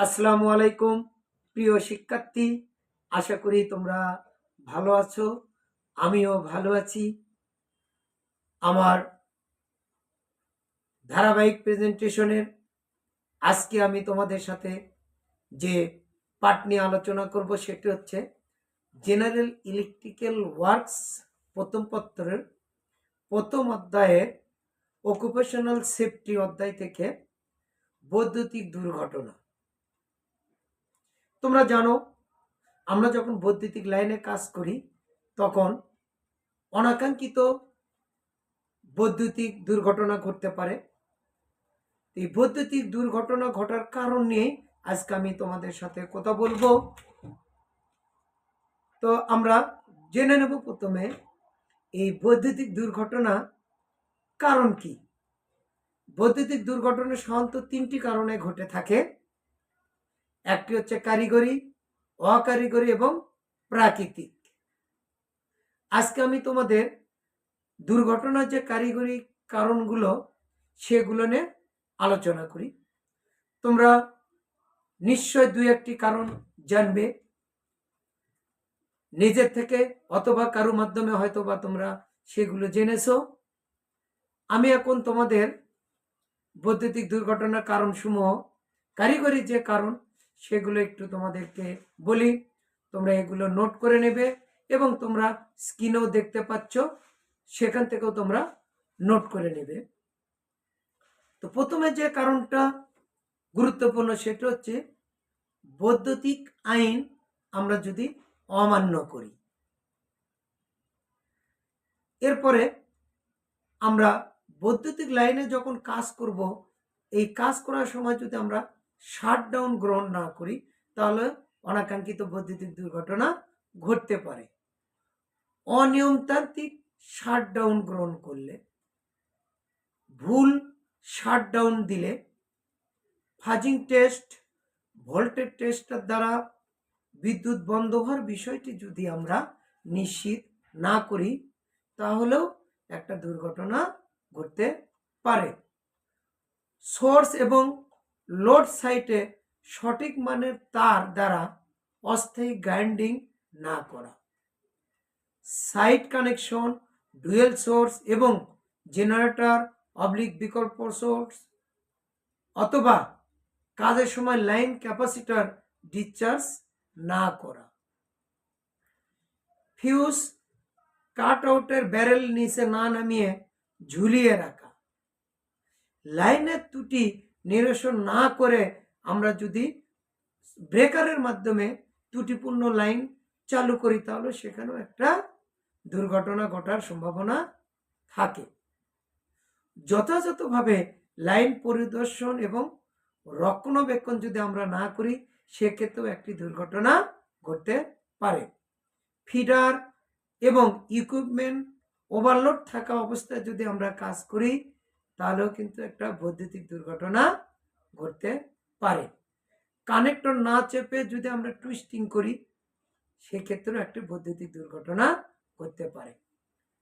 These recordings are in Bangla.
আসসালামু আলাইকুম প্রিয় শিক্ষার্থী, আশা করি তোমরা ভালো আছো। আমিও ভালো আছি। আমার ধারাবাহিক প্রেজেন্টেশনের আজকে আমি তোমাদের সাথে যে পাঠ নিয়ে আলোচনা করব সেটি হচ্ছে জেনারেল ইলেকট্রিক্যাল ওয়ার্কস প্রথম পত্রের প্রথম অধ্যায়ের অকুপেশনাল সেফটি অধ্যায় থেকে বৈদ্যুতিক দুর্ঘটনা। তোমরা জানো, আমরা যখন বৈদ্যুতিক লাইনে কাজ করি তখন অনাকাঙ্ক্ষিত বৈদ্যুতিক দুর্ঘটনা ঘটতে পারে। এই বৈদ্যুতিক দুর্ঘটনা ঘটার কারণ নিয়ে আজকে আমি তোমাদের সাথে কথা বলবো। তো আমরা জেনে নেব প্রথমে এই বৈদ্যুতিক দুর্ঘটনা কারণ কি। বৈদ্যুতিক দুর্ঘটনা সাধারণত তিনটি কারণে ঘটে থাকে। একটি হচ্ছে কারিগরি, অকারিগরি এবং প্রাকৃতিক। আজকে আমি তোমাদের দুর্ঘটনার যে কারিগরি কারণগুলো সেগুলো নিয়ে আলোচনা করি। তোমরা নিশ্চয় দুই একটি কারণ জানবে নিজের থেকে অথবা কারো মাধ্যমে, হয়তো বা তোমরা সেগুলো জেনেছো। আমি এখন তোমাদের বৈদ্যুতিক দুর্ঘটনার কারণসমূহ, কারিগরি যে কারণ সেগুলো একটু তোমাদেরকে বলি। তোমরা এগুলো নোট করে নেবে এবং তোমরা স্ক্রিনেও দেখতে পাচ্ছ, সেখান থেকেও তোমরা নোট করে নেবে। তো প্রথমে যে কারণটা গুরুত্বপূর্ণ সেটা হচ্ছে বৈদ্যুতিক আইন আমরা যদি অমান্য করি। এরপরে আমরা বৈদ্যুতিক লাইনে যখন কাজ করব, এই কাজ করার সময় যদি আমরা শাটডাউন গ্রহণ না করি তাহলে অনাকাঙ্ক্ষিত বৈদ্যুতিক দুর্ঘটনা ঘটতে পারে। অনিয়মতান্ত্রিক শাটডাউন গ্রহণ করলে, ভুল শাটডাউন দিলে, ফাজিং টেস্ট, ভোল্টেজ টেস্টের দ্বারা বিদ্যুৎ বন্ধ হওয়ার বিষয়টি যদি আমরা নিশ্চিত না করি তাহলেও একটা দুর্ঘটনা ঘটতে পারে। সোর্স এবং লোড সাইটে সঠিক মানের তার দ্বারা অস্থায়ী গ্রাইন্ডিং না করা, সাইট কানেকশন, ডুয়েল সোর্স এবং জেনারেটর বিকল্প সোর্স, অথবা কাজের সময় লাইন ক্যাপাসিটর ডিসচার্জ না করা, ফিউজ কাট আউটের ব্যারেল নিচে না নামিয়ে ঝুলিয়ে রাখা, লাইনের ত্রুটি নিরসন না করে আমরা যদি ব্রেকারের মাধ্যমে ত্রুটিপূর্ণ লাইন চালু করি তাহলে সেখানেও একটা দুর্ঘটনা ঘটার সম্ভাবনা থাকে। যথাযথভাবে লাইন পরিদর্শন এবং রক্ষণাবেক্ষণ যদি আমরা না করি সেক্ষেত্রেও একটি দুর্ঘটনা ঘটতে পারে। ফিডার এবং ইকুইপমেন্ট ওভারলোড থাকা অবস্থায় যদি আমরা কাজ করি তাহলেও কিন্তু একটা বৈদ্যুতিক দুর্ঘটনা ঘটতে পারে। কানেক্টর না চেপে যদি আমরা টুইস্টিং করি সেক্ষেত্রেও একটি বৈদ্যুতিক দুর্ঘটনা ঘটতে পারে।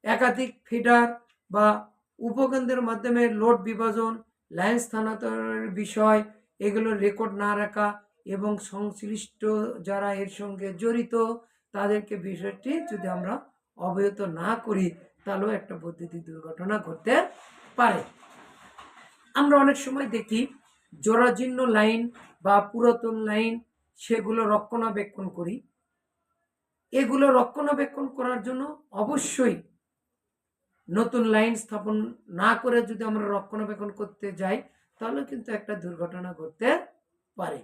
একাধিক ফিডার বা উপকেন্দ্রের মাধ্যমে লোড বিভাজন, লাইন স্থানান্তরের বিষয় এগুলো রেকর্ড না রাখা এবং সংশ্লিষ্ট যারা এর সঙ্গে জড়িত তাদেরকে বিষয়টি যদি আমরা অবহিত না করি তাহলেও একটা বৈদ্যুতিক দুর্ঘটনা ঘটতে পারে। আমরা অনেক সময় দেখি জরাজীর্ণ লাইন বা পুরাতন লাইন সেগুলো রক্ষণাবেক্ষণ করি। এগুলো রক্ষণাবেক্ষণ করার জন্য অবশ্যই নতুন লাইন স্থাপন না করে যদি আমরা রক্ষণাবেক্ষণ করতে যাই তাহলে কিন্তু একটা দুর্ঘটনা ঘটতে পারে।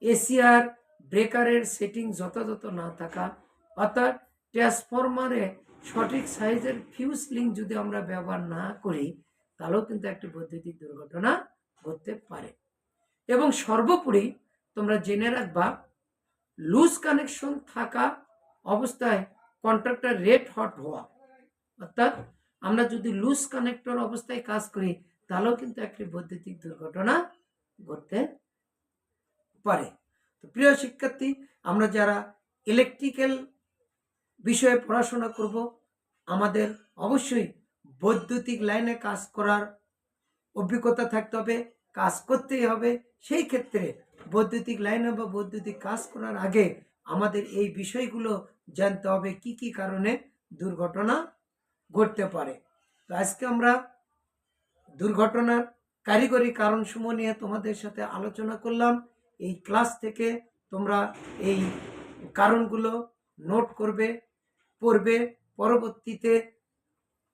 এসিআর ব্রেকারের সেটিং যথাযথ না থাকা, অর্থাৎ ট্রান্সফরমারে সঠিক সাইজের ফিউজ লিঙ্ক যদি আমরা ব্যবহার না করি তাহলেও কিন্তু একটি বৈদ্যুতিক দুর্ঘটনা ঘটতে পারে। এবং সর্বোপরি তোমরা জেনে রাখবা, লুজ কানেকশন থাকা অবস্থায় কন্ট্রাক্টর রেড হট হওয়া, অর্থাৎ আমরা যদি লুজ কানেক্টর অবস্থায় কাজ করি তাহলেও কিন্তু একটি বৈদ্যুতিক দুর্ঘটনা ঘটতে পারে। তো প্রিয় শিক্ষার্থী, আমরা যারা ইলেকট্রিক্যাল বিষয়ে পড়াশোনা করব আমাদের অবশ্যই বৈদ্যুতিক লাইনে কাজ করার অভিজ্ঞতা থাকতে হবে, কাজ করতেই হবে। সেই ক্ষেত্রে বৈদ্যুতিক লাইনে বা বৈদ্যুতিক কাজ করার আগে আমাদের এই বিষয়গুলো জানতে হবে কি কি কারণে দুর্ঘটনা ঘটতে পারে। তো আজকে আমরা দুর্ঘটনার কারিগরি কারণসমূহ নিয়ে তোমাদের সাথে আলোচনা করলাম। এই ক্লাস থেকে তোমরা এই কারণগুলো নোট করবে, পড়বে। পরবর্তীতে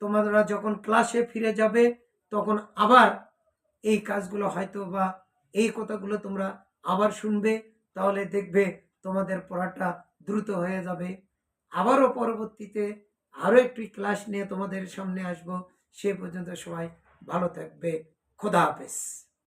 তোমরা যখন ক্লাসে ফিরে যাবে তখন আবার এই কাজগুলো হয়তো বা এই কথাগুলো তোমরা আবার শুনবে, তাহলে দেখবে তোমাদের পড়াটা দ্রুত হয়ে যাবে। আবারও পরবর্তীতে আরও একটি ক্লাস নিয়ে তোমাদের সামনে আসবো। সে পর্যন্ত সবাই ভালো থাকবে। খোদা হাফেজ।